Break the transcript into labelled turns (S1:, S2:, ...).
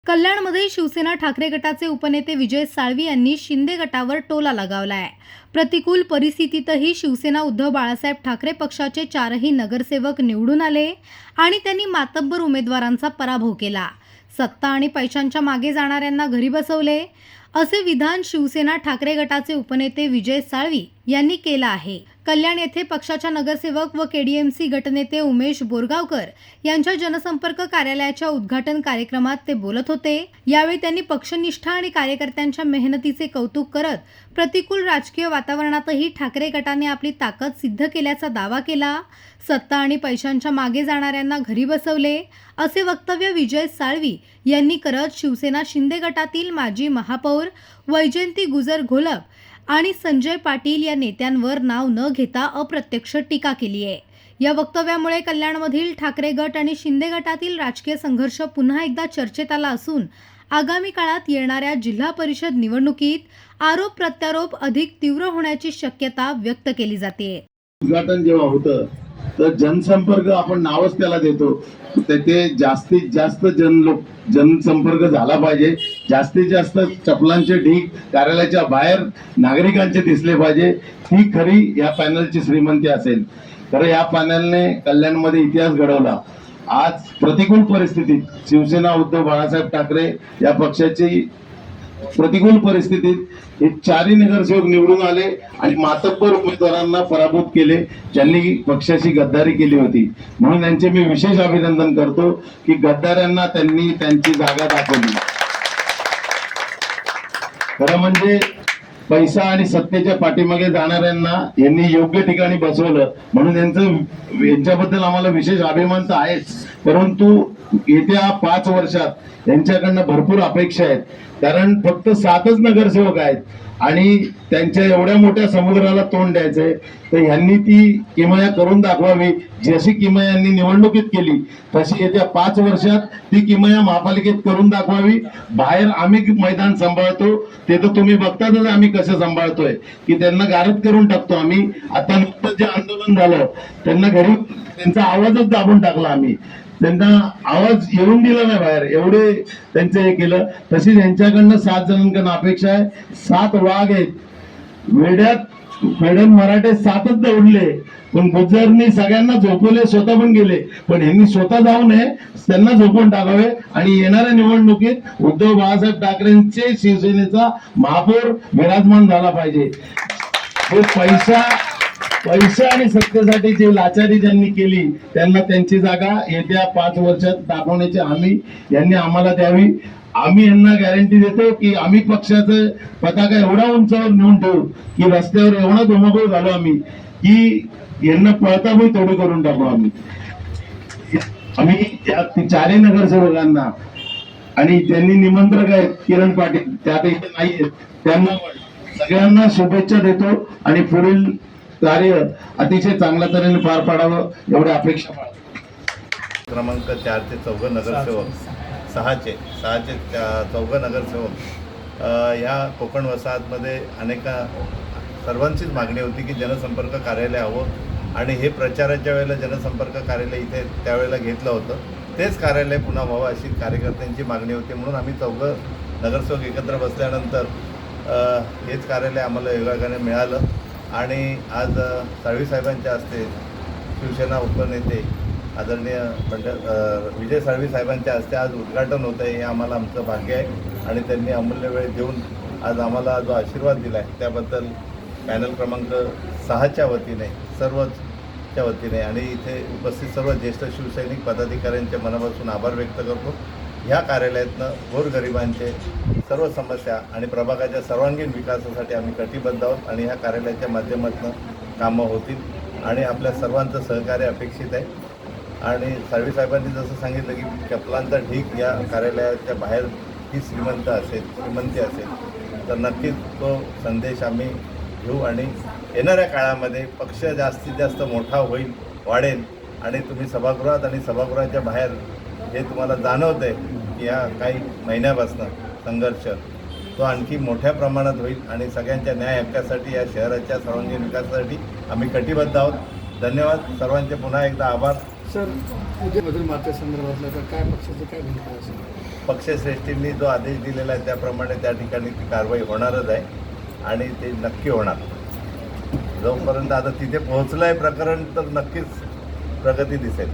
S1: कल्याणमध्ये शिवसेना ठाकरे गटाचे उपनेते विजय साळवी यांनी शिंदे गटावर टोला लगावलाय। प्रतिकूल परिस्थितीतही शिवसेना उद्धव बाळासाहेब ठाकरे पक्षाचे 4ही नगरसेवक निवडून आले आणि त्यांनी मातब्बर उमेदवारांचा पराभव केला। सत्ता आणि पैशांच्या मागे जाणाऱ्यांना घरी बसवले, असे विधान शिवसेना ठाकरे गटाचे उपनेते विजय साळवी यांनी केलं आहे। कल्याण येथे पक्षाच्या नगरसेवक व केडीएमसी गटनेते उमेश बोरगावकर यांच्या जनसंपर्क कार्यालयाच्या उद्घाटन कार्यक्रमात ते बोलत होते। यावेळी त्यांनी पक्षनिष्ठा आणि कार्यकर्त्यांच्या मेहनतीचे कौतुक करत प्रतिकूल राजकीय वातावरणातही ठाकरे गटाने आपली ताकद सिद्ध केल्याचा दावा केला। सत्ता आणि पैशांच्या मागे जाणाऱ्यांना घरी बसवले, असे वक्तव्य विजय साळवी यांनी करत शिवसेना शिंदे गटातील माजी महापौर वैजयंती गुजर घोलप आणि संजय पाटील या नेत्यांवर नाव न घेता अप्रत्यक्ष टीका केली आहे। या वक्तव्यामुळे कल्याणमधील ठाकरे गट आणि शिंदे गटातील राजकीय संघर्ष पुन्हा एकदा चर्चेत आला असून आगामी काळात येणाऱ्या जिल्हा परिषद निवडणुकीत आरोप प्रत्यारोप अधिक तीव्र होण्याची शक्यता व्यक्त केली जाते।
S2: उद्घाटन जेव्हा होतं तर जनसंपर्क आपण नावच त्याला देतो, ते जास्तीत जास्त जनसंपर्क झाला पाहिजे। जास्तीत जास्त चपलांचे ढीग कार्यालयाच्या बाहेर नागरिकांचे दिसले पाहिजे। ही खरी या पॅनलची श्रीमंती असेल। खरं या पॅनलने कल्याणमध्ये इतिहास घडवला। आज प्रतिकूल परिस्थितीत शिवसेना उद्धव बाळासाहेब ठाकरे या पक्षाची प्रतिकूल परिस्थितीत हे 4ही नगरसेवक निवडून आले आणि मातब्बर उमेदवारांना पराभूत केले, ज्यांनी पक्षाची गद्दारी केली होती। म्हणून त्यांचे मी विशेष अभिनंदन करतो की गद्दारांना त्यांनी त्यांची जागा दाखवली। खरं म्हणजे पैसा आणि सत्तेच्या पाठीमागे जाणाऱ्यांना यांनी योग्य ठिकाणी बसवलं, म्हणून यांच्याबद्दल आम्हाला विशेष अभिमान तर आहेच, परंतु येत्या 5 वर्षात यांच्याकडनं भरपूर अपेक्षा आहेत। कारण फक्त 7च नगरसेवक आहेत आणि त्यांच्या एवढ्या मोठ्या समुद्राला तोंड द्यायचंय, तर यांनी ती किमया करून दाखवावी। जशी किमया यांनी निवडणुकीत केली तशी येत्या 5 वर्षात ती किमया महापालिकेत करून दाखवावी। बाहेर आम्ही मैदान सांभाळतो, ते तर तुम्ही बघतातच आम्ही कसं सांभाळतोय की त्यांना गारद करून टाकतो आम्ही। आता नुकतंच जे आंदोलन झालं त्यांना घरी त्यांचा आवाजच दाबून टाकला आम्ही, त्यांना आवाज येऊन दिला नाही बाहेर, एवढे त्यांचं हे केलं। तशी यांच्याकडनं 7 जणांकडनं अपेक्षा आहे। 7 वाघ आहेत, वेड्यात मराठे 7च दौडले, पण गुजरनी सगळ्यांना झोपवले, स्वतः पण गेले, पण यांनी स्वतः जाऊ नये, त्यांना झोपून टाकावे आणि येणाऱ्या निवडणुकीत उद्धव बाळासाहेब ठाकरेंचे शिवसेनेचा महापौर विराजमान झाला पाहिजे। हे पैसा आणि सत्तेसाठी जे लाचारी ज्यांनी केली त्यांना त्यांची जागा येत्या 5 वर्षात दाखवण्याची हमी यांनी आम्हाला द्यावी। आम्ही यांना गॅरंटी देतो की आम्ही पक्षाचं पताका एवढा उंचावर नेऊन ठेवू की रस्त्यावर एवढा धुमाकूळ घालू आम्ही की यांना पळताही तोडी करून टाकू आम्ही या 4ही नगरसेवकांना, आणि त्यांनी निमंत्रक आहेत किरण पाटील, त्यात इथे नाहीये, त्यांना सगळ्यांना शुभेच्छा देतो आणि पुढील कार्य अतिशय चांगल्या तऱ्हेने पार पाडावं एवढी अपेक्षा बाळगतो।
S3: क्रमांक 4 ते 4 नगरसेवक, 6 चे 4 नगरसेवक या कोकण वसाहतमध्ये सर्वांचीच मागणी होती की जनसंपर्क कार्यालय हवं आणि हे प्रचाराच्या वेळेला जनसंपर्क कार्यालय इथे त्यावेळेला घेतलं होतं, तेच कार्यालय पुन्हा व्हावं अशी कार्यकर्त्यांची मागणी होती। म्हणून आम्ही 4 नगरसेवक एकत्र बसल्यानंतर हेच कार्यालय आम्हाला योगायोगाने मिळालं आणि आज साळवी साहेबांच्या हस्ते शिवसेना उपनेते आदरणीय विजय साळवी साहेबांच्या हस्ते आज उद्घाटन होतं आहे। हे आम्हाला आमचं भाग्य आहे आणि त्यांनी अमूल्य वेळ देऊन आज आम्हाला जो आशीर्वाद दिला आहे त्याबद्दल पॅनल क्रमांक 6च्या वतीने, सर्वच्या वतीने आणि इथे उपस्थित सर्व ज्येष्ठ शिवसैनिक पदाधिकाऱ्यांचे मनापासून आभार व्यक्त करतो। ह्या कार्यालयातनं गोरगरिबांचे सर्व समस्या आणि प्रभागाच्या सर्वांगीण विकासासाठी आम्ही कटिबद्ध आहोत आणि ह्या कार्यालयाच्या माध्यमातून कामं होतील आणि आपल्या सर्वांचं सहकार्य अपेक्षित आहे। आणि साळवी साहेबांनी जसं सांगितलं की चपलांचा ढीग या कार्यालयाच्या बाहेर ही श्रीमंती असेल तर नक्कीच तो संदेश आम्ही घेऊ आणि येणाऱ्या काळामध्ये पक्ष जास्तीत जास्त मोठा होईल, वाढेल आणि तुम्ही सभागृहात आणि सभागृहाच्या बाहेर हे तुम्हाला जाणवतं आहे की या काही महिन्यापासून संघर्ष तो आणखी मोठ्या प्रमाणात होईल आणि सगळ्यांच्या न्याय हक्कासाठी या शहराच्या सर्वांगीण विकासासाठी आम्ही कटिबद्ध आहोत। धन्यवाद सर्वांचे, पुन्हा एकदा आभार।
S4: सर उद्या मधील मातेसंदर्भातलं तर काय पक्षाचं काय भूमिका असेल?
S3: पक्षश्रेष्ठींनी जो आदेश दिलेला आहे त्याप्रमाणे त्या ठिकाणी ती कारवाई होणारच आहे आणि ते नक्की होणार. जोपर्यंत आता तिथे पोहोचलं आहे प्रकरण तर नक्कीच प्रगती दिसेल.